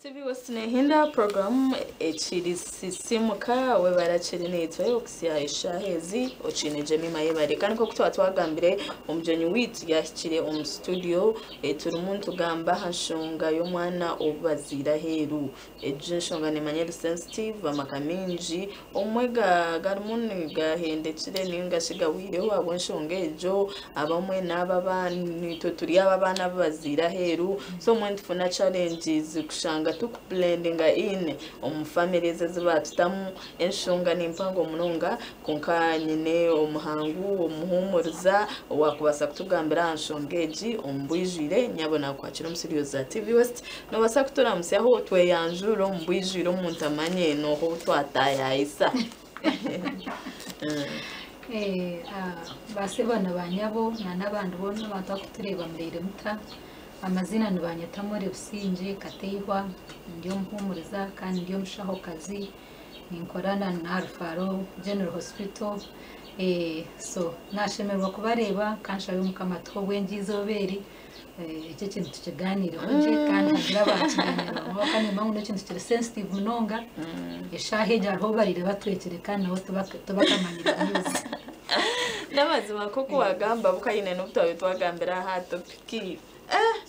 TV wasinahinda program echiri sisimuka we barachiri netwe okusia ishahezi ochine Jemima yebare kandi ko kutwa twagambire umujeni witu yashikire studio turi muntu gamba hashonga yo mwana obazira heru ejinshonga ne manyel sensitive amakaminji omwega garmuni gahendekire ninga shiga wireho abonshonga ejo abamwe n'ababani turi ababana bazira heru so muntu funa challenges kushanga tukublendinga in family zezibatutamu enshonga nimpango munonga konka nyine omuhangu omuhumuriza wakubasa kutugambira anshongeji ombwijire nyabona kwakira umusirioza TV West no basa kutora musyaho tweyanjuro ombwijire omuntu amanye no ho twataya isa base bana banyabo n'abandi bona batakutureba murere muta amazina nibanyata muri Businje Katehwa ndiyo mpumuriza kandi ndiyo mushaho kazi ninkorana na Alfaro General Hospital so nashemerwa kubareba kanshayo mukamatwo wenjizoberi icyo kintu tukiganira hoje kandi hagira bakiganira kandi mpamvu no kintu kiri sensitive munonga eshaheje aho barire batwekere kandi naho tubakamanira news namazima koko wagamba bukayine n'ubutawe twagambira ha topiki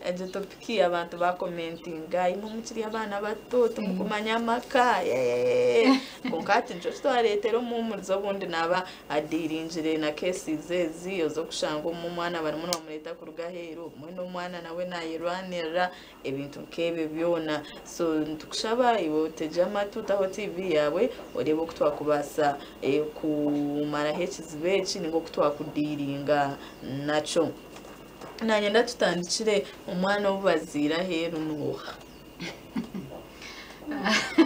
ejo topiki abantu ba commentinga imumukiri abana bato tumukumanya maka konkati njo twaretero mu murizo bundi naba adirinjire na cases eziyo zo kushanga umwana bari muno bamureta ku rugahero mwene umwana nawe nayirwanira ebintu nkebe byona so ntukushaba ibo tejama tutaho TV yawe orebo kutwakubasa kumara hekizibechi ningo kutwakudiringa naco nanye ndatutandikire umwana ubazira heru nuha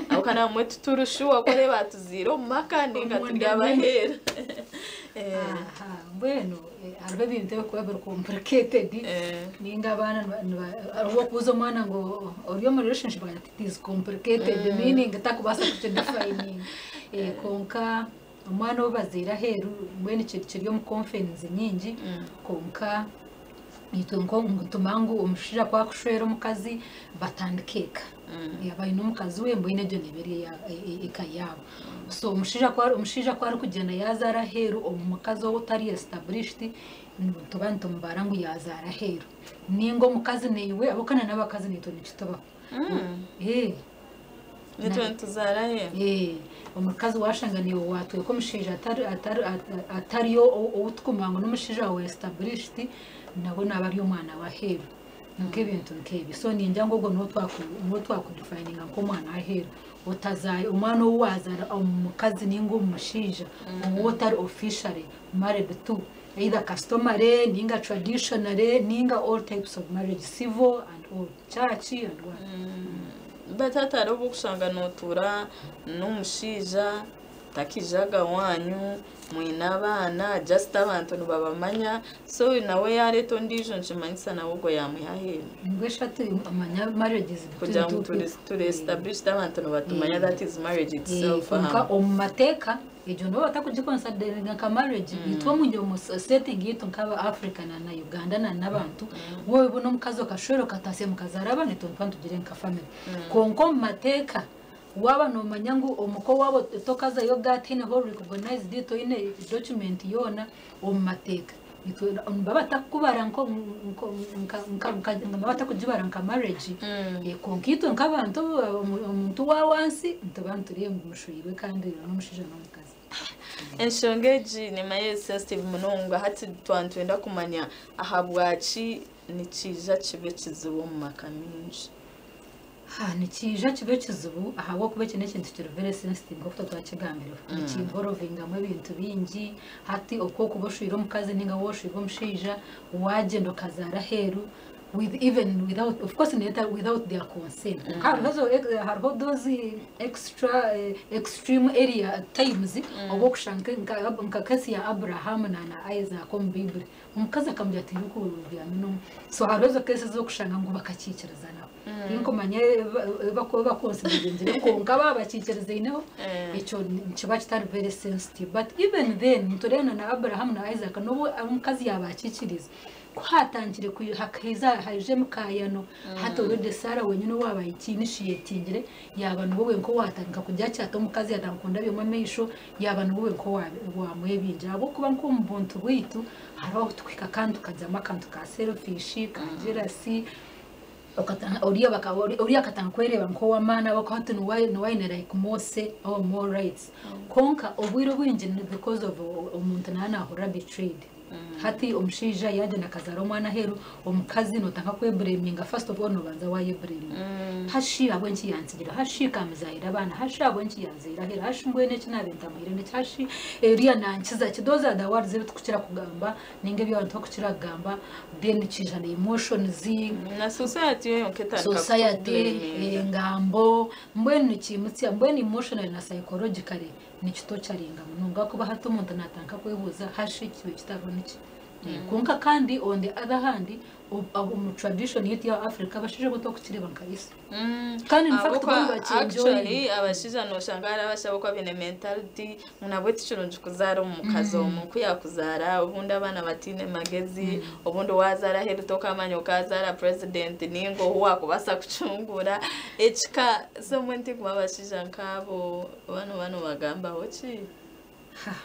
akana mwe tuturushuwa kore batuzira maka ninga tugaba hera bueno arbe binte ko ber complicated ninga bana arwo kuzo mwana ngo oriyo mu relationship it is complicated meaning takubasa kuce defining konka umwana ubazira heru mwene cyo mu conference nyingi konka nitungo ngutumangu umushira kwa kushwera mukazi batandikeka yabaye no mukazi we mboine je nibere ikayabo so umushira kwa kugenda yazara heru umukazi wo utari established ntubantu mbarangu yazara heru ningo mukazi newe abokana nabakazi nito nikitoba nito ntuzara he umukazi washanganiye watwe ko mushija atari yo utkumango n'umushija we established nabo nabari umwana wa heru nk'ibintu nkebi so ninjya ngo no twakudefininga ko umwana wa heru utazaye umwana wazara umukazi ningo umushija utari officially married to either customary ninga traditionally ninga all types of marriage civil and all church and what batataro bukushanga notura n'umushija takijaga wanyu mwina abana just abantu babamanya so nawe yareto ndijo nshimanyisa nawo go yamuhahera ngweshatu amanya marriages kugira ngo turi establish abantu batumanya that is marriage itself ka omateka ejo no batakugikonsideringa ka marriage itwa munje mu setting yitu nkaba Africa na Uganda n'abantu wowe buno mukazo kashoro katase mukazara abane tonpantu gire nka family konko mateka waba no manyangu omuko wabo tokaza yo gatine ho recognize dito ine document yona omateka baba takubara nko baba takujibara nka marriage konkito nkabantu umuntu wawansi ntabantu riye mushuyirwe kandi n'umushije n'umukazi enshongeji ni maye sensitive munonga hati twantwenda kumanya ahabwaci nikija kibe kizibo mu makaminji nikija kibe kizibu ahawo kube kine kintu kiri very sensitive ngofto twakigambira nikiborovinga mu bintu bingi hati uko kuboshira umukazi ninga woshira umushija wagendo kazara heru without of course without their consent harho those extreme area times obo kushanka nka kasi ya Abraham na Isaac mu Bible umukazi akamujya ati yuko byamino so harozo kese zo kushanga ngo bakakikirezana inko manye bakoba consider ko ngaba bakikireze ino ico kiba kitari very sensitive but even then mutorena na Abraham na Isaac no umukazi yabakikiriza kwatangire hakaza haje mukayano hato rode Sara wenyine wabaye ikinishiyetingire yabantu bowe ko watanga kujya cyato mukazi yatankunda byo mamesho yabantu bowe ko wamwebinja abo kuba nko mbuntu witu haraho twika kandi ukajyama kandi ka selfish kanjerasi okatanga uriya katanga kwereba nko wamana bako hatu no like Mose or more rights konka obwiro bwinjine because of umuntu nana ahora betrayed hati umshija yaje nakazaro mwana hero umukazi notanga kwebreminga first of all no banza waye bremi hashi abwenki yanzigira hashi kamzaira abana hashi abwenki yanzira hera hashi mbwene kinabenta muhire ne hashi eriya nankiza kidoza da warze bitukira kugamba ninge byo abantu bakukira kugamba then kijana emotions na society yo ketanga society ngambo mbwene kimutsi mbwene emotional na psychologically ni kito cyaringa mununga kuba hato umuntu natanka kwebuza hashi kibe kitaboneke kunka kandi on the other hand mu tradition yiti ya Africa bashije guto kukireba nkayisa kandi in fact actually abashija no shangara bashabo kwa bene mentality munabwe tichirunje kuzara mu kazo mu kuyakuzara ubundi abana batine magezi ubundi wazara heru toka manyo kazara president ningo huwa kubasa kuchungura echika someone kubabashija nkabo bano bagamba hochi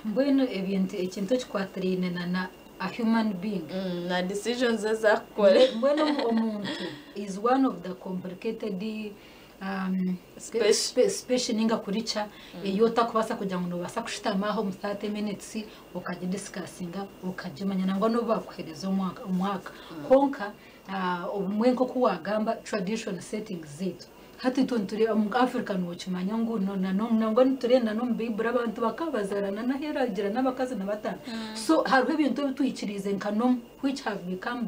mbweno ebintu ekintu kikwatrine na a human being na decisions zakore mbweno umuntu is one of the complicated special ninga kuricha iyo takubasa kugira ngo nubasa kushitamaho mu 30 minutes ukaje discussinga ukajimanya nango no bakuhereza umwaka konka umwenko kuwagamba traditional settings zetu hati tunturi mu African wochimanya ngo nango nturenda no mbibura abantu bakabazarana na heragira nabakazi nabatana so hariho ibintu bituyikirize nkano which have become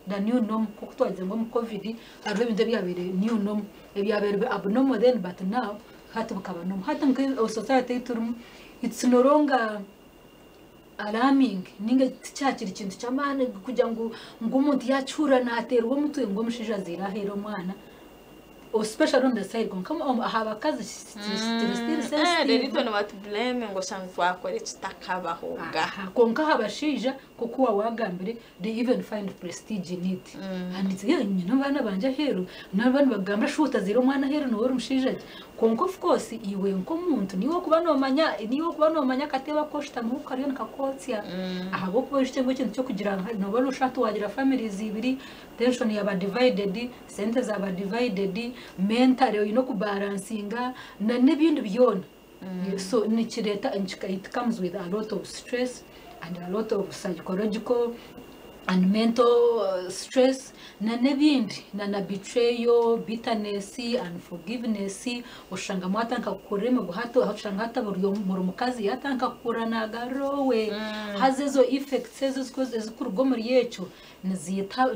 the new norm kuko twaje ngo mu covid hariho ibintu byabere new norm byabere abnormal then but now hati bukaba norm hati mu society turum it's no longer alarming ninge cyakira ikintu cyamane kugira ngo umuntu yacura natera uwo mutuye ngo mushija zira hero mwana especially on the side kama haba kazi still sensitive they don't want to blame ngo sangwa akore kitakabaho ga konka habashija kuko wagambire they even find prestige in it and it's nyine bana banje hero n'abana bagamba shuta zero mwana hero no urumshije konka of course iwe nko muntu niwo kuba no manya kateba koshta mu kariyo nkakotsia ahabo kubishite ngo kintu cyo kugira no bano shatu wagira families ibiri tension yaba divided centers aba divided mental no kubalancinga na nebindi byona so ni kireta it comes with a lot of stress and a lot of psychological and mental stress na nebindi na betrayal bitterness and forgiveness ushanga mwatanka kurema guhato ushanga hata buriyo mukazi yatanka kurana garowe hazezo effects ezikurugomo yecho nizita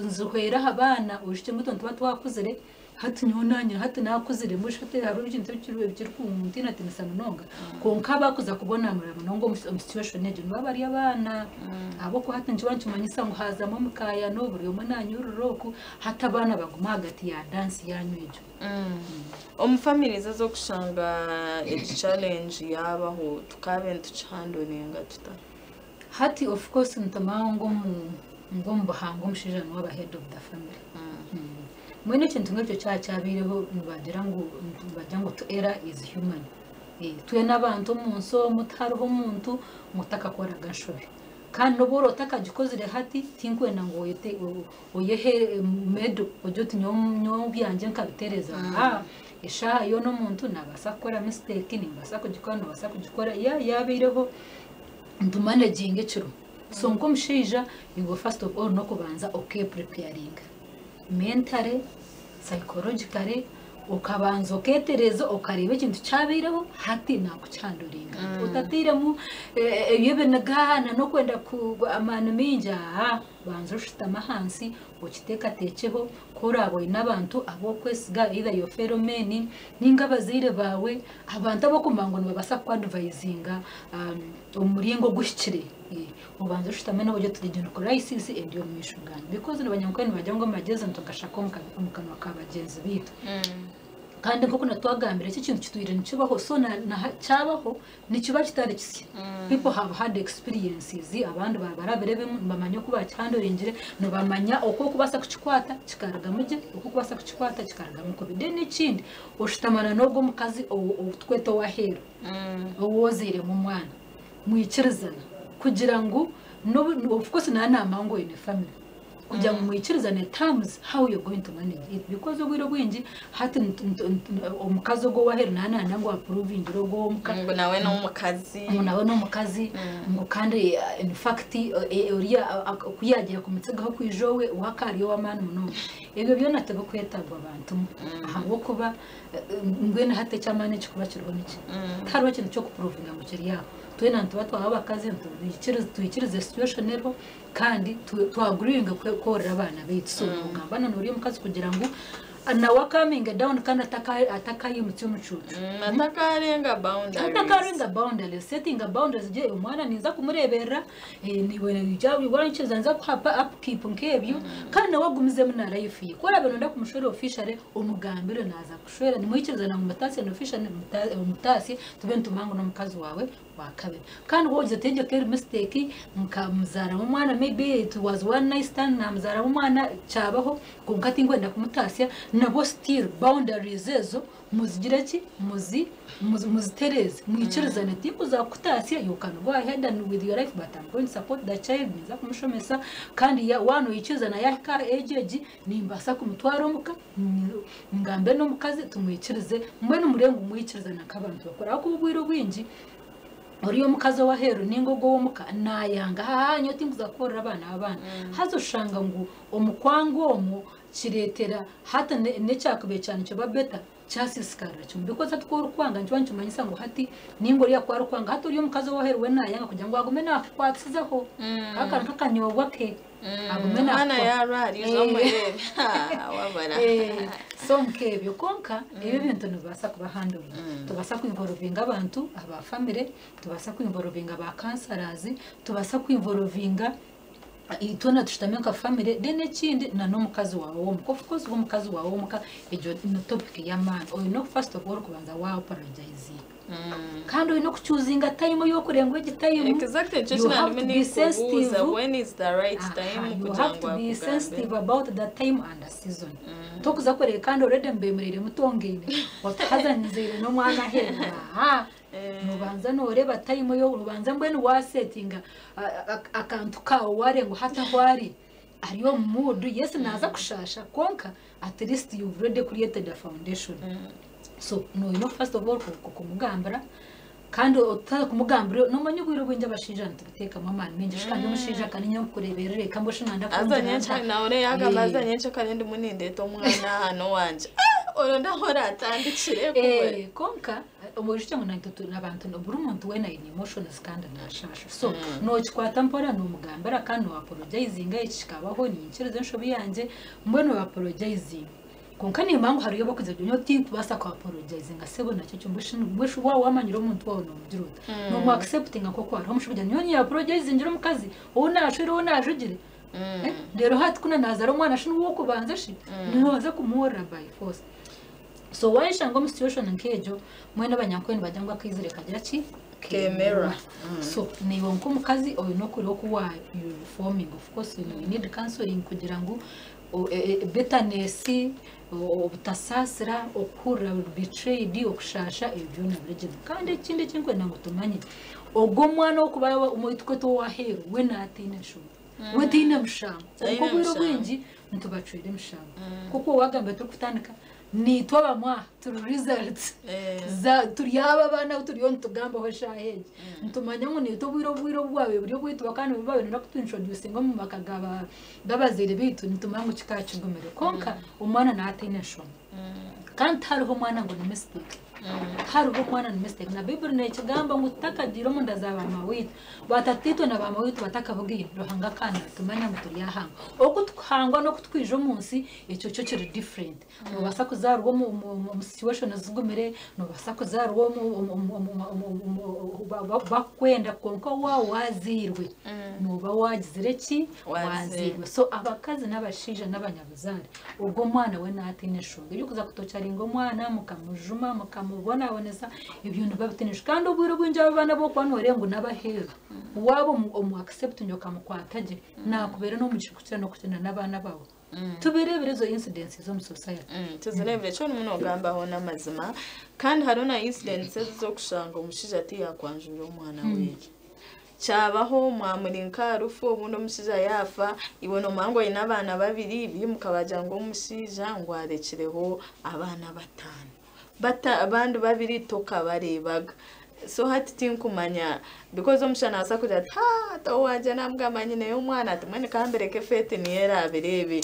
nzohera abana ushite mutonto batwakuzere hati nyonanya hati nakuzire mushate hari ibintu bikiri ku mutina tinisana nonga konka bakuza kubona muri nongo mu situation neje babari abana abo ko hati njye wanchumanyisa ngo hazamo mukaya no buri umunanyururoku hata abana baguma hagati ya dance yanywejo family zo kushanga challenge yabaho tukabe tuchandoninga tuta hati of course ntamango ngo mbahango mushijana waba head of the family mwene kintu ngicyo cyabireho nibagira ngo to era is human tuye nabantu munso mutaruho muntu mutakakora gashobe kandi noboro takagikozire hati tinkwe nango yete oyehe medo ojoti nyo byanje nkabitereza esha yo no muntu nabasa kora mistake ni basa kugikora nabasa kugikora yabireho ndumanaging ciro so nko mshija you go first of all no kubanza okay preparing mentally psychologically ukabanza uketerezo ukareba ikintu cyabireho hati nakucyanduringa utatiremo yebe nagana no kwenda ku amana minja banza ushitama hansi ukiteka tekeho korabo inabantu abo kwesiga either your fellow men ninga bazire bawe abantu abo kumango babasa ku advisinga umuringo gushikire ubanza ushitame nabo byo tugenda crisis and your mission because n'abanyamukwani bajya ngo mageze ntugashaka mu kanwa ka bagenzi bitu kandi nk'uko natwagambira iki kintu kitwire nikibaho so na cyabaho nikiba kitari kisi people have had experiences abandi barabere bamanya kuba cyandoringire no bamanya uko kubasa kukikwata kikaraga muje uko kubasa kukikwata kikaraga muko bide n'ikindi ushitamana nobwo mukazi utweto wahero wozire mu mwana muyikirizana kugira ngo no of course na namango in family kugira ngo muyikirizane terms how you going to manage it because ubwiro bwingi hati omukazi go wahera nana ngo approve indiro go ngo nawe no mukazi ngo kandi in fact uriya kuyagira ku mitsegaho kwijowe wakariyo wamana muno ebyo byo natego kwetagwa abantu aho kuba ngwene hate cyamane kikuba kiriho niki tarwa kintu cyo kuprovinga mu kiri yabo twena ntuba abakazi tuyikirize situation rero kandi tuagreeing korera abana betso ngambana nuri mukazi kugira ngo nawe coming down kandi atakayimutse umucucu atakarenga boundaries setting boundaries je umwana niza kumurebera niwe nijawe warankiza nza kuhapa upkeep nkebyo kandi nawe agumize mu life ye kora bano ndakumushore official umugambiro naza kushora nimuyikiriza na mutasi na official mutasi tubentu mango no mukazi wawe wakabe kandi woje tegeke mistake mukamuzara mu mwana maybe it was one night stand na muzara mu mwana cyabaho kunkati ngwenda kumutasya nabo still boundaries ezo muzigireki muzitereze muyikirizane tipu za kutasya you can go ahead and with your life but I'm going to support the child niza kumushomesa kandi ya wano yikirizana yaka age nimbasa kumutwara muka ngambe no mukazi tumuyikirize mwe n'umurengo muyikirizana kabantu bakora ko ubwiro bwingi uriyo mukazi wa hero ningogo wo muka nayanga hanyo tinguza korera abana hazoshanga ngo omukwango kiretera hata necyakube cyane cyo babeta cyasisikara cyo because atkora kwanga njye manyisa ngo hati ningo riya kwara kwanga hata uriyo mukazi wa hero we nayanga kugira ngo agume nakwatsizeho akana kakanyobwa ke agume nakwana yarari zo murebe wabara so mkebyo konka ibi bintu nibasa kuba handle tubasa kwinvolvinga abantu aba family tubasa kwinvolvinga ba cancers tubasa kwinvolvinga itona tushitamenka family dene kindi na no mukazi wawe wo of course wo mukazi wawe wo muka ejo no topic ya man or no first of all kubanza wa apologize kandi no kuchuzinga time yo kurengwa igitime exactly just na many kubuza when is the right time you have to be sensitive about the time and the season tokuza kore kandi already mbemurire mutongene watazanizire no mwana hera nubanza noreba time yo rubanza mbene wa settinga akantu kawo warengo hata hwari ariyo mood yes naza kushasha konka at least you've already created a foundation so no first of all kumugambira kandi utaka kumugambira no manyugwiro bwinja bashija ntuteka mama ninje kandi umushija kandi nyo kureberere kambo shinanda azanyencha naone yagamaza nyencha kandi muninde to mwana hano wanje oro ndahora atandikire kuwe konka umurishya ngo nantutu nabantu no buri muntu we na emotions kandi nashasha so no chikwata mpora no mugambira kandi no apologizing ikikabaho ni ikirezo nshobi yanje mbone apologizing konka ni mangu hariyo bakuze byo tintu basa kwa apologizing asebo nacyo cyumbushu wa wamanyiro umuntu wawe no mugiruta no mu accepting akoko ari umushubya nyoni apologizing ngiro mukazi unashiro unajugire rero hati kuna nazaro mwana shinu wo kubanza shi nihoza kumura by force so waisha ngo situation nkejo mwene abanyakwene bajangwa kwizire kagira ki camera so ni wonko mukazi oyo no kuri okuwa you reforming of course you need counseling kugira ngo bitterness obutasasira okura betrayed okushasha ibyo nabireje kandi ikindi kinkwe nango tumanye ogo mwana okuba umuyitwe to wahero we natina sho we tina mshanga uko bwiro bwingi ntubacwire mshanga kuko wagambe tukutandika ni twabamwa turu results za turiyaba bana turiyo ntugamba ho shaheje ntumanya ngo ni to bwiro bwawe buriyo kwitwa kandi babe no kutintroduce ngo mu bakagaba babazire bitu ntumango kikacugumere konka umwana na atine sho kandi hariho umwana ngo ni mistake hari ubwo mwana ni mistake na Bible ne kigamba ngo utakagira mu ndazaba mawitu batatito na bamawitu batakavugiye rohanga kana tumanya muturi yahanga oko twangwa no kutwije umunsi icyo cyo kiri different no basa kuzarwo mu situation azugumere no basa kuzarwo bakwenda konko wazirwe no bawagizire ki wazirwe so abakazi n'abashija n'abanyabuzari ubwo mwana we natineshuga yo kuza kutocyara ingo mwana mukamujuma mukamubona aboneza ibintu babitinisha kandi ubwiro bwinje abana bo kwanore ngo nabahera wabo mu accept nyoka mukwataje nakubere no mushikutse no kutena nabana bawo tubireberezo incidents zo mu society tuzirebere cyo n'umuntu ogambaho n'amazima kandi harona incidents zo kushanga umushije ati yakwanjura umwana weje cyabaho mwamurinka rufu ubundo musija yafa ibono mango inabana babiri bimukabaja ngo umusija ngo arekireho abana batanu abandi babiri toka barebaga so hati tinkumanya because omushana asakuja ha tawaje namgamanye nayo mwana atumane kambereke fete niyera abirebe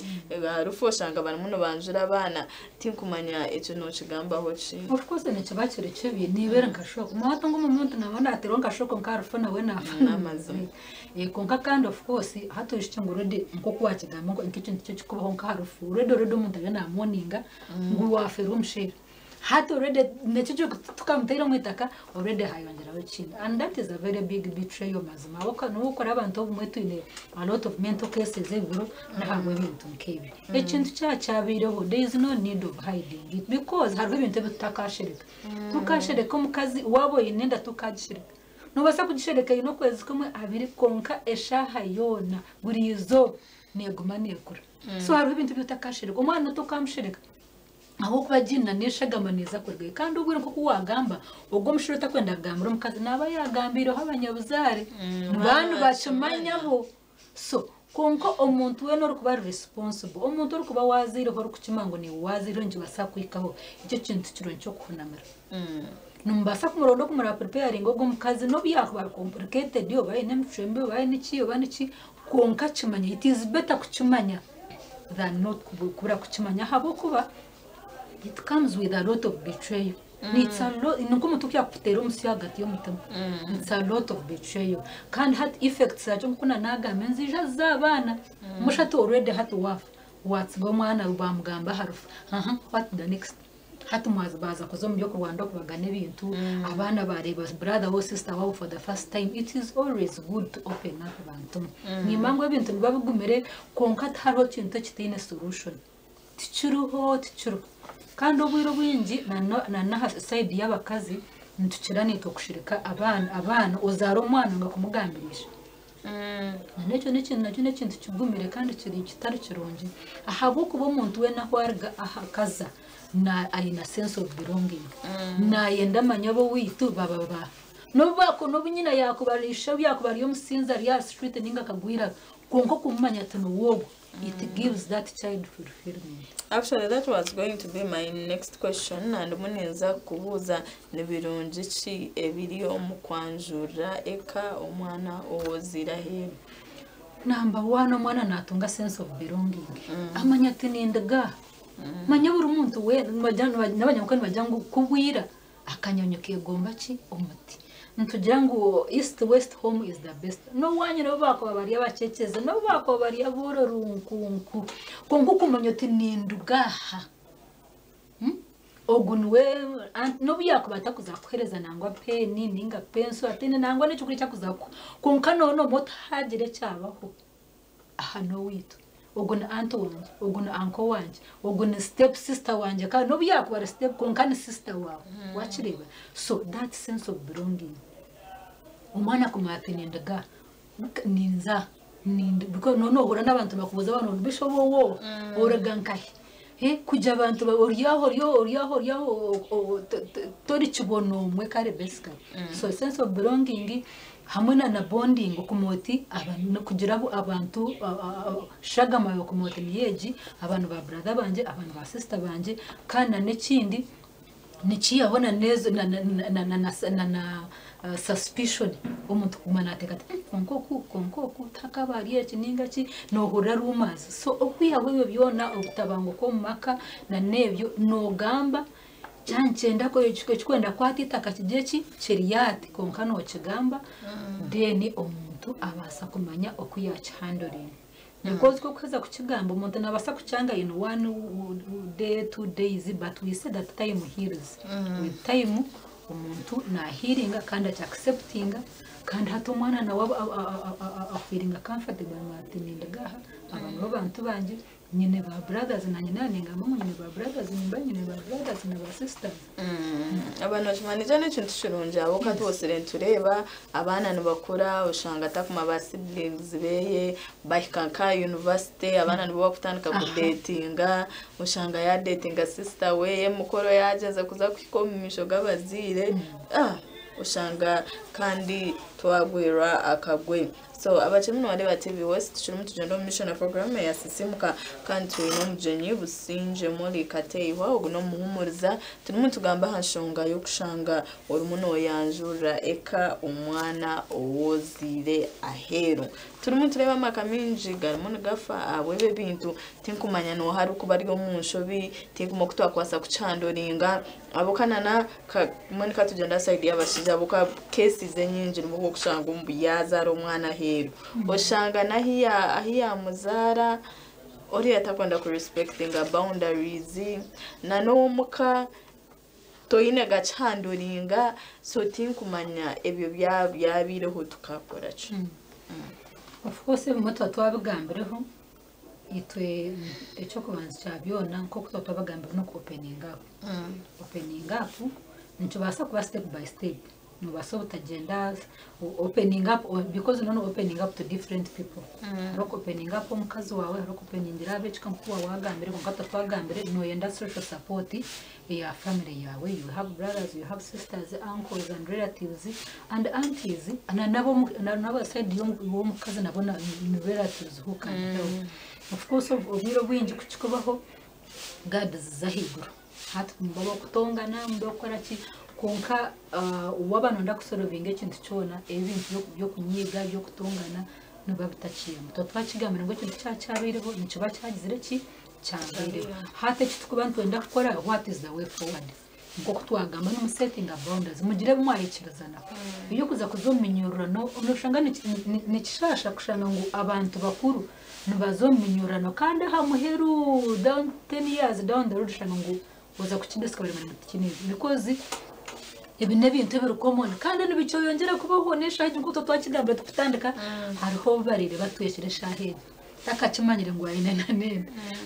rufu shanga abantu muno banjura abana tinkumanya icyo no kigambaho chi of course ne cyabakire cyebi nibera nkashoko mwato ngo umuntu nabona atero nkashoko nkarufu nawe nafana amazima konka kandi of course hato ishike ngo rede nko kuwa kigamba ngo ikintu cyo kubaho nkarufu rede umuntu abana moninga ngo wafera umshira had already nechijo tukamutera mwitaka already hayongera wechinda and that is a very big betrayal mazima aboka nubukora abantu mwetu ine a lot of mental cases ebiro nahabwe ibintu nkebi ekintu cyabireho there is no need of hiding it because hari ibintu bitakashirika tukashireka mukazi wabo inenda tukashirika nubasa kugishireka ino kwezi kumwe abiri konka eshaha yona burizo negumane kura so hari ibintu bitakashirika umwana tukamshirika aho kubagina neshagamaniza kurwe kandi ubwira ko kuwagamba ubwo mushirota kwenda gambura mukazi naba yagambiro habanyabuzare bantu bacumanyabo so konko omuntu we no kuba responsible omuntu uri kuba wazire ho rukukimango ni wazire nje basakwikaho icyo kintu kiro cyo kunamira numbasa kumurondo kumara preparing ubwo mukazi no byakubara complicated yo baye nemchembe baye nikiyo baniki konka kimanya it is better kucumanya than not kubura kucumanya habo kuba it comes with a lot of betrayal. It's a lot. Nuko mutukia kutera umusi hagati yo mutima. It's a lot of betrayal. Can had effects aje kuna naga menzija zabana. Mushatu already hatu wafa. What's gomwana ubamugamba harufu. What the next? Hatu mwazabaza kuzo myo Rwanda kubagane bintu abana bareba brother or sister wao for the first time. It is always good to open up abantu. Ni mango bintu babigumere konka haro kintu kitine solution. Tichuruho kandi ubwiro bwinji na side y'abakazi ntukirane to kushirika abana uzaro umwana ngo kumugambirisha necyo n'ikintu kigumire kandi kiri kitari kironje ahabo kuba umuntu we nahwarga ahakaza na ayina sense of belonging na yenda manyabo witu baba nubako nubunyina yakubarisha yakubariyo musinza ya street ninga kagwira konko kumanya tano wogo it gives that child fulfillment. Actually, that was going to be my next question, and muneza kubuza nebirungi ki ebiriyo mu kwanjura eka omwana owozira hebe. Number 1 omwana natunga sense of belonging. Amanya tinendaga. Manya buri muntu we n'abanyamukani bajyango kubwira akanyonyoke gomba ki umuti. Ntugira ngo east west home is the best. No wanyira bako bari abakekeza no bako bari abororunkunku. Kongo kumanya tinindugaha. Ogunwe no byako batakuza kuhereza nangwa peni ninga penso atene nangwa n'icyo cyakuzako. Konka nono motahagire cyabaho. Aha no witu. Oguna aunt wanje, oguna uncle wanje, oguna step sister wanje ka no byako bari step konka ni sister wawe. Wachireba. So that sense of belonging. Umwana kumatinendaga ninza because no hura n'abantu bakubuza abantu bishobowo oragankahe kujya abantu oriyaho tori kibono mwe kare beska so sense of belonging hamwe na bonding kumoti abantu kugira abantu shagama yo kumoti niyeji abantu ba brother banje abantu ba sister banje kana n'ikindi nikiyabona nezo na suspicion umuntu kumana atekata konko takabariye kininga ki no hura rumazi so okwiyawe byona okutabango ko maka na nebyo no gamba janchenda ko chikwenda kwatita kakijechi chiriyati konkano kigamba then omuntu abasa kumanya okuyacha handling because ko kuza kukigamba umuntu nabasa kuchanga in 1 day 2 days but we said that time heals with time umuntu na healing kandi accepting kandi hata umwana nawe feeling comfortable matininda gaha abantu banje nyine ba brothers na nyina ninga mama nyine ba brothers nyine ba brothers na ba sisters abantu bamanije n'ikintu kirunja abo kandi bose rentureba abana nibakura ushanga atakuma ba siblings beye bahikanka university abana nibo bakutandika ku datinga ushanga ya datinga sister we mukoro yageze kuza kwikomisho gabazire ushanga kandi twagwira akagwe so abachimwe wale ba TV West chirimo tugenda mu mission program ya sisimuka kandi no mujenyi businje muri katei waho no muhumuriza turimo tugamba hashonga yo kushanga orumuno yanjura eka umwana owozire ahero turimo tureba makaminji garimo gafa abwebe bintu tinkumanya no hari kuba ari mu nshobi tinkuma kutwakwasa kucandoringa abokanana muri katugenda side y'abashija boka cases nyinji mu kushanga umbuyaza ro mwana hero oshanga nahiya muzara ori atakwenda ku respecting boundaries na no muka toyine gacandoringa so tinkumanya ebyo byabireho tukakora cyo of course muto twabigambireho itwe echo kubanza cyabyona nko kutotwabagambira no opening up nicho basa kuba step by step no basa utagenda opening up because no opening up to different people rock opening up umukazi wawe rock opening irabe chikampuwa wagambire kongato twagambire no yenda social support ya family yawe you have brothers you have sisters uncles and relatives and aunties and nabo side yo mukazi nabona relatives who can help of course obiro bwinji kuchikobaho God zahiguru hata mbaba kutongana mbokora ki konka wabano ndakusorovinga ikintu cyona ebintu byo kunyiga byo kutongana nubabitaciye muto twakigamira ngo ikintu cyacabireho nico bacagizire ki cyangire hata kitukubantu wenda gukora what is the way forward ngo kutwagamba no setting boundaries mugire mwayikirazana iyo kuza kuzominyurano unoshanga ni kishasha kushanga ngo abantu bakuru nubazominyurano kandi ha muheru down 10 years down the road shanga ngo uza kukidiscover mu kinini because ibine bintu birukomona kandi nibico yongera kubaho nesha ngo twakigamba tukutandika hariho barire batweshere shahedi takakimanyire ngo ayine nane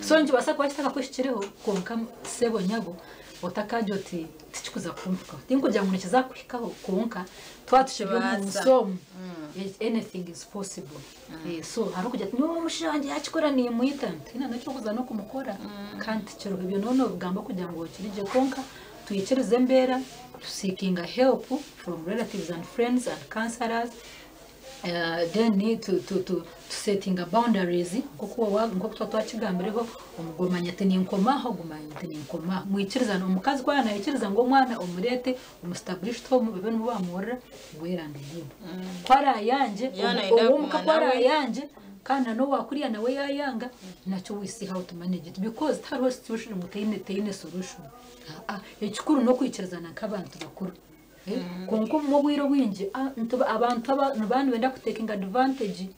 so nje basa kwashaka kwishyireho konka sebo nyago otakajoti tichikuza kumfuka tinko jamwe kizakwikaho konka twatushibiye mu somo anything is possible so harukujya no mushanje yakikora ni muyitante ina nacyo kuza no kumukora kandi cyo ibyo none ugamba kugira ngo kirije konka tuyicereze mbera seeking a help from relatives and friends and counselors then need to setting a boundaries ngo twatwakigambireho umugomanya teni nkomaho gumanya teni nkoma mwikirizana umukazi kwa yanayikiriza ngo mwana umurete umestablish home bebe no bamura werande good kwara yanje umuka kwara yanje kana no wakuriya nawe yayanga nacyo wisi how to manage it because that was situation muteyine solution ekikuru no kwikirizana kabantu bakuru konko mu bwiro winje abantu abantu wenda kutaking advantage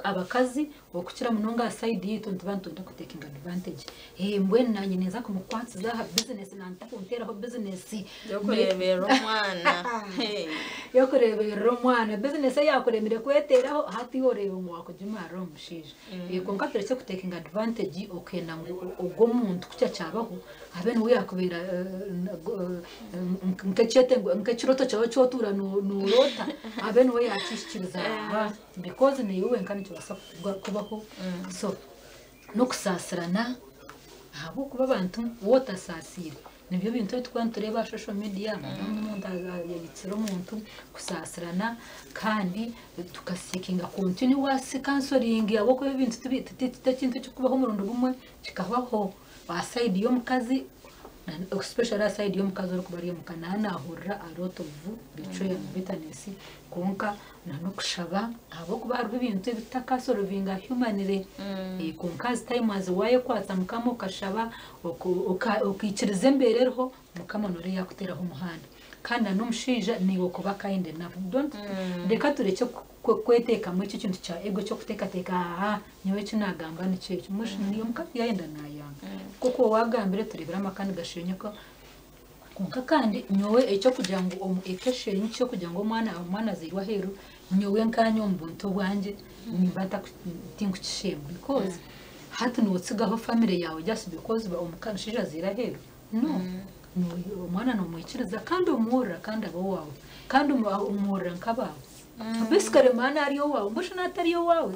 abakazi okukira munonga side yito ntibantu wenda kutaking advantage mbwe nanye neza kumukwatsi za business nanta kuntera ho business yokurebera umwana business yakuremire kweteraho hati yoreba ngo wakujimara umushije konka teretse kutaking advantage okenda ngo ubwo muntu kucya cyabaho abene we yakubera nkacete ngo nkachiroto cyawe cyotura no rota abene we yakishikiriza because ni yuwe nkani cyo basa kubaho so no kusasirana habo kuba abantu wotasasira nibyo bintu twantureba social media umuntu yabitsira umuntu kusasirana kandi tukasikinga continuous counseling yabo ko ibintu tubitakintu cyo kubaho mu rundo rumwe kikabaho ba side yo mukazi especially aside yo mukazo rukuba ari mukanana ahurra a lot of betrayal bitterness konka no kushaba abo kuba hari ibintu bitakasorovinga humanly konka time as waye kwatsa mukamo kashaba ukikiriza embereho mukamo nore yakuteraho umuhanda kandi n'umushija niwo kuba kind enough don't reka tureke kweteka mu cyo kintu cya ego cyo kutekateka nyewe kinagamba ni cyo mushi niyo mukati yenda nayanga kuko wagambire turebera amakandi gashenye ko konka kandi nyowe icyo kugira ngo ekeshenye cyo kugira ngo umwana zirwa heru nyowe nkanyo mbunto bwanje nimbata tingu kishemwe because hati nutsigaho family yawe just because ba umukanshija zira heru no umwana no mwikiriza kandi umura kandi abo wawe kandi umura nkabawe bisikare mana ariyo wawe mbusho natariyo wawe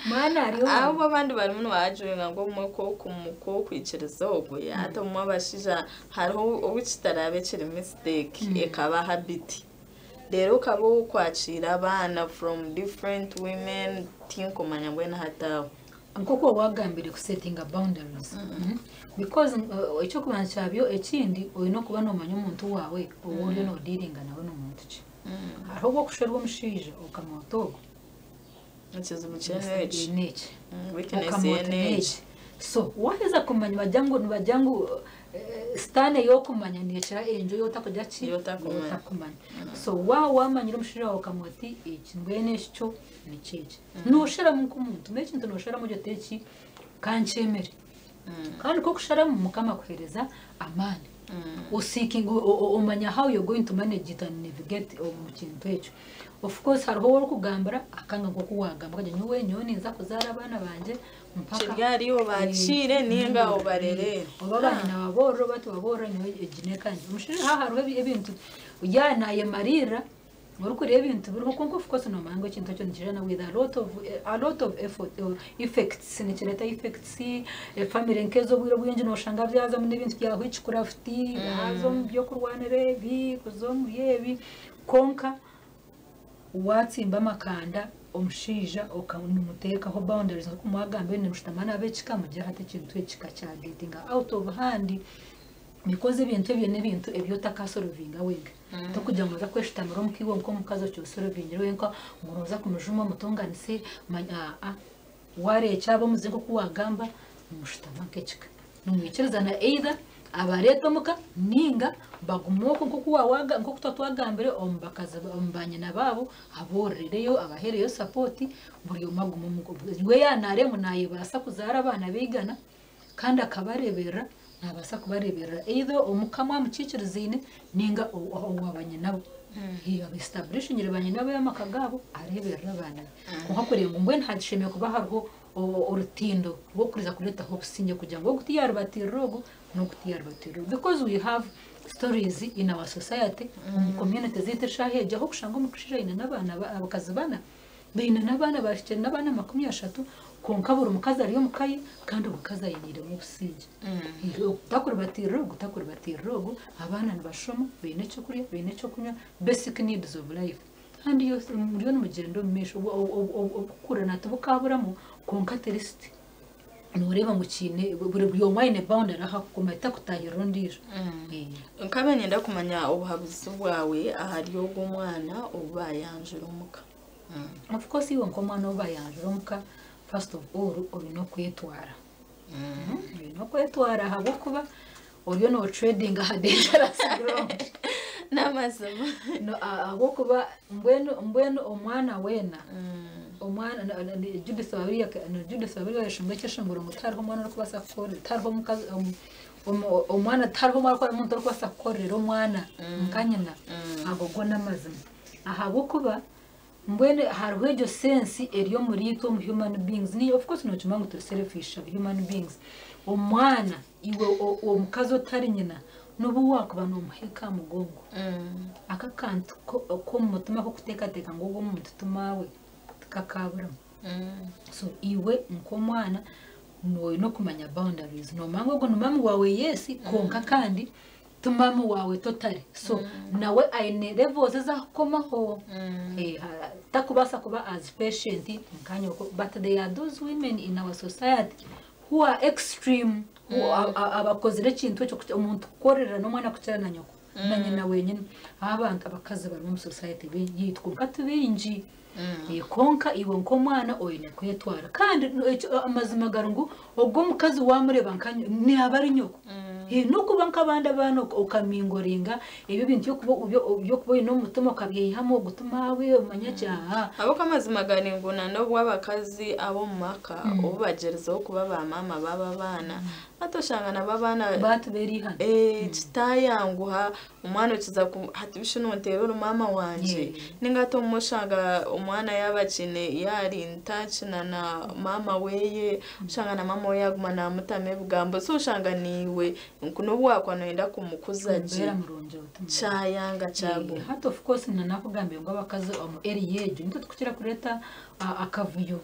mana ariyo wawe abo abandi bari muno bajuye ngo muko kwikiriza ogwe hata mu abashija hariho ubukitarabe kiri mistake ekaba habit rero kabo kwakira abana from different women tinkomanya ngwena hataho nkoko wagambire ku setting boundaries because icyo kubana cyabyo ekindi oyo no kuba no manyo umuntu wawe uburyo no dealing nawe no muntu ki ahubwo kusherwa mushije ukamotogo nkizo muchenege niki weakness so waheza kumanya bajyangu stane yo kumanya nicara enjo yo takujya ki yotakumanya so wamanyira umushije wawe ukamoti iki ngwene cyo ni cyeje nushara mu kumuntu mekintu nushara mu giteki kanchemere kandi ko kushara mu mukama kuhereza amani seeking umanya how you're going to manage it and navigate mu kintu echo of course hariho wo kugambara akanga ngo kuwagamba kajya nyowe nyone nza kuzara abana banje mpaka cyari yo bacire ninga obarere obabana nababoro batubabora nyowe ejine kanje umushire hariho ibintu yanaye marira urukuri ibintu biri kuko of course no mango kintu cyo njira na with a lot of effort effects nikireta effects family nkezo bwiro bwinje no shanga byaza mu n'ibintu bya witchcraft hazo byo kurwanire bi kuzo muyebi konka watsimba makanda umushija ukamuteka ho boundaries ko muagambe ni mushtamana abechika mu gihe hate kintu ekika cya getting out of hand mikoze ibintu bintu ebyo takasorovinga wenga to kugira ngo za kweshitamira mukibo nko mukazo cyo sorovinga wenka muroza kumujuma mutonganise manya ware cyabo muzinko kuwagamba mushitama kechika numwikiriza na either abareto muka ninga bagumoko nko kuwawaga nko kutwagambire ombakaza ombanye nababo aborereyo abahereyo support buri umagumo we yanare munaye basa kuzara abana bigana kandi akabarebera nabasa kubarebera either omukama mukikirizine ninga wabanye nabo hiyo establish nyirabanye nabo yamakagabo arebera abana kuko kurenga ngwe ntagishemeye kuba hariho urutindo rwo kuriza kureta ho kusinye kugira ngo gutiyara batirogo no gutiyara batirogo because we have stories in our society community zitashaheje ho kushanga mukushira ina nabana abakazibana bina nabana bashike nabana 30 konkabura umukazi ariyo mukayi kandi umukazi ayinire mu businge takuri batirogo abana nibashoma bine cyo kuriya bine cyo kunywa basic needs of life and yo muri no mugendo misho obukurana tubukaburamo konka terist nureba mu kine buri yo wine boundary aha kumeta kutahira ndisho nkamenye ndakumanya ubuhabuzi bwawe ahari yo gumwana ubayanjura umuka of course iyo nkomano ubayanjura umuka first of all no kwetwara no kwetwara habo kuba uriyo no trading aha dangerous ground namazama no abo kuba mbweno omwana wena omwana Judith Babiri yashimwe cyashingura mutarho mwana no kubasa kore tarho mukazi omwana tarho mwana ko umuntu kubasa korera omwana mukanyina agogo namazima aha bo kuba mbwene hariho iryo sense eriyo muri to human beings ni of course no chimangu to selfish human beings omwana iwe omukazi otari nyina nubu wakuba no muheka mugongo akakantu ko mutima ko kutekateka ngo umuntu tumawe kakabura so iwe nkomwana no kumanya boundaries no mango ngo numamu wawe yesi konka kandi tumamu wawe totally so nawe aine levels za komaho takubasa kuba as patient nkanyo but they are those women in our society who are extreme abakozere ikintu cyo umuntu korera n'umwana kucyana na nyoko na nyina wenyine abantu abakazi bari mu society yitwa katubinji konka iwo nko mwana oyine kwetwara kandi amazima garungu ubwo mukazi wamureba nkanyo ni abari nyoko nuko banka banda bana ukamingoringa ibyo bintu byo kuba no mutumo kabyihamo gutuma we umanyacyaha abo kamazima ganinguna no wabakazi abo mu maka ubagerezaho kuba ba mama baba bana batoshangana babana batuberi hano kitayanguha umwana ukiza hatibisho n'umuterero mama wanje ningato mushanga umwana yabakine yari intachina na mama weye ushanga na mama we yagumana mutame bugambo so ushanga niwe kuno bwakwana yenda kumukuza je cyayanga cyago hato of course nanakugambiye ngo abakazi mu area je nito tukira kureta akavuyo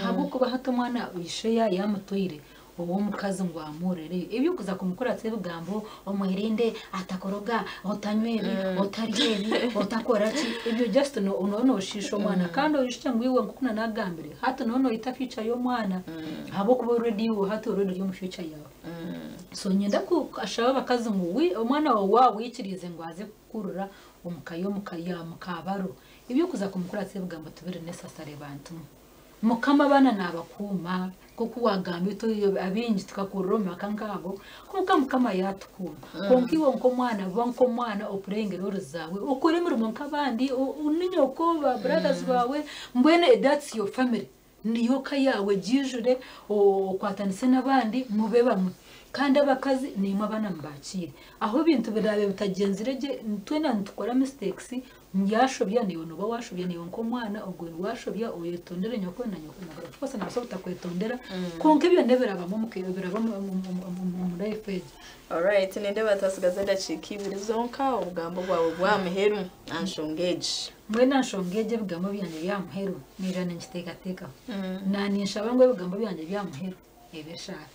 habo kuba hato mwana uyisheya yamutoyire uwo mukazi ngo amurere ibyo kuza kumukora tse bugambo umuhirinde atakoroga otanywere otaryebi otakora ibyo just no shisho mwana kandi uyishya ngo iwe ngukuna nagambire hato nono itaficha yo mwana habo kuba already wo hato already yo mu future yawe so nyenda ko ashaba bakazi ngo umwana wawe wikirize ngo aze kurura umukayo mukabaro ibyo kuza kumukora tse bugambo tubere necessary bantu mukama bana nabakuma kuko wagambe to abinji tukakuroma kangago kuko mukama yatukuma konkiwo nko mwana opurenge roro zawe ukore muri munkabandi uninyoko ba brothers bawe mbwene that's your family niyo kayawe jijure okwatanise nabandi mube bamwe kandi abakazi nimo abana mbakire aho bintu birabe butagenzireje twena ntukora mistakes yashobya niyo no bawashobya niyo nko mwana ubwo washobya uyetondera nyoko na nyoko na twose naso butakwetondera konke byo nebera mu life. Alright, ninde batasigaza daciki birizonka ubugambo bwawe bwamuheru anshongeje mwe nanshongeje bugambo byanje byamuheru nijana ngitekateka nanisha bangwe bugambo byanje byamuheru ebeshara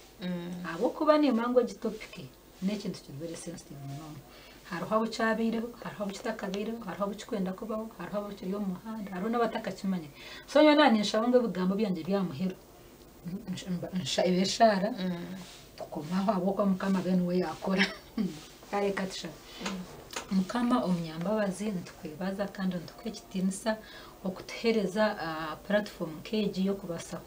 abo kuba ni mango gitopike nekintu kibere sensitive no hariho abo cyabireho hariho abo kitakabireho hariho abo kikwenda kubaho hariho abo kiri yo muhanda hariho n'abatakakimanye so yo nanisha bangwe bugambo byanje byamuheru ebeshara kumaho abo kwa mukama bene we yakora kare katisha mukama omnyambabazi ntukwibaza kandi ntukwekitinisa okutehereza platform keji yo kubasa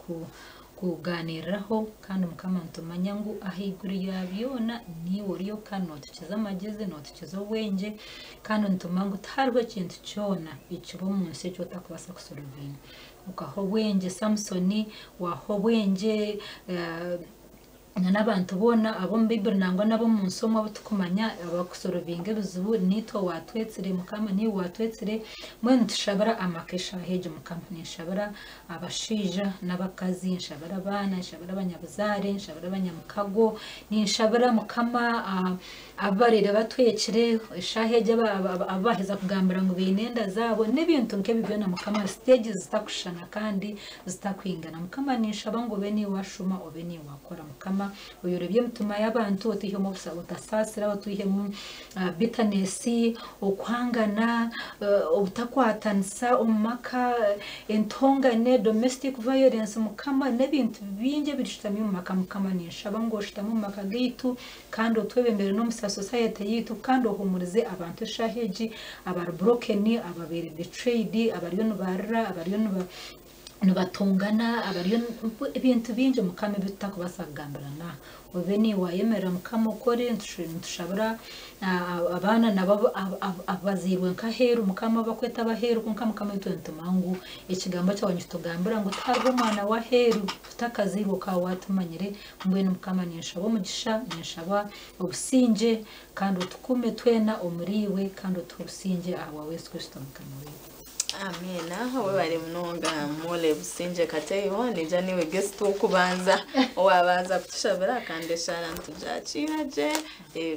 kuganiraho kandi mukama ntumanya ngo ahiguri yabyona ni woriyo kandi notukiza amageze notukiza wenje kandi ntumanga utarwe kintu cyona ikibo munsi cyo takubasa kusolvinga ukaho wenje Samsoni waho wenje n'abantu bona abo mbibiri nangwa nabo mu nsomo butukumanya abakusorovinga bizubu nito watwetsire mukama ni watwetsire mwe ntushabara amakesha heje mukama nishabara abashija n'abakazi nshabara bana nshabara abanyabuzare nshabara abanyamukago nishabara mukama abarere batwekire shaheje abaheza kugambira ngo binenda zabo n'ibintu nke bibyo na mukama stage zitakushana kandi zitakwingana mukama nishaba ngo beni washuma obeni wakora mukama uyorebye mutuma y'abantu otihemo busa utasasira otihemo bitterness okwangana obutakwatanisa umaka entongane domestic violence mukama n'ibintu binge birishitami mu maka mukama nishaba ngo shitamo mu maka gitu kandi otwebembere no musa society yitu kandi ohumurize abantu shaheji abar broken ababere betrayed abariyo nubarra abariyo nubatungana abariyo ibintu binje mukame bitakubasagambirana obeni wayemera mukama ukore ntushabura abana nabo abazirwe nkaheru mukama bakweta baheru kunka mukama itumangu ikigambo cyabonye tugambira ngo tarwo mwana wa heru tutakaziruka watumanyire mbwene mukama nishabo mugisha nishaba obusinje kandi utukume twena omuriwe kandi utusinje awa Yesu Kristo mukama we. Amina we bari munonga mole businje kateyo nija niwe guest ukubanza wabaza kutushabira kandi shara ntujaciraje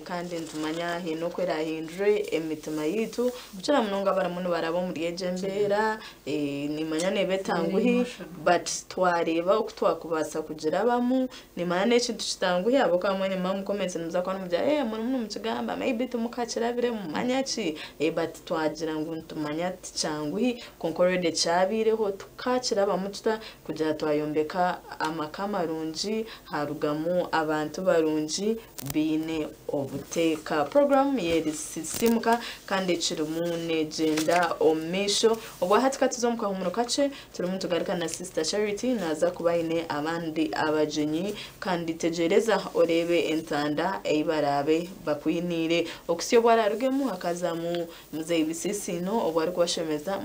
kandi ntumanya hino kwera hindre emitima yitu kucara munonga bara muntu barabo muri ejembera nimanya nebetanguhi but twareba ukutwakubasa kugira bamu nimanya nekintu kitanguhi abo kamwe mamu comments nza kwa numja muntu mukigamba maybe tumukakirabire mu manyaci but twagira ngo ntumanya ticyanguhi kandi Concorde cyabireho tukakira abamututa kugira twayombeka amakamarunji harugamu abantu barunji bine obuteka program yeri sisimuka kandi cirumune genda omisho obwa hatika tuzomuka humuno kace turimuntu garika na Sister Charity naza kubaine abandi abajenyi kandi tegereza orebe entanda eibarabe bakwinire okusiyo bwararugemu hakazamu muzei bisisino obwari kwashemeza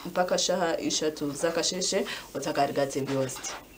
mpaka shaha ishatu zakasheshe otakarigatse byose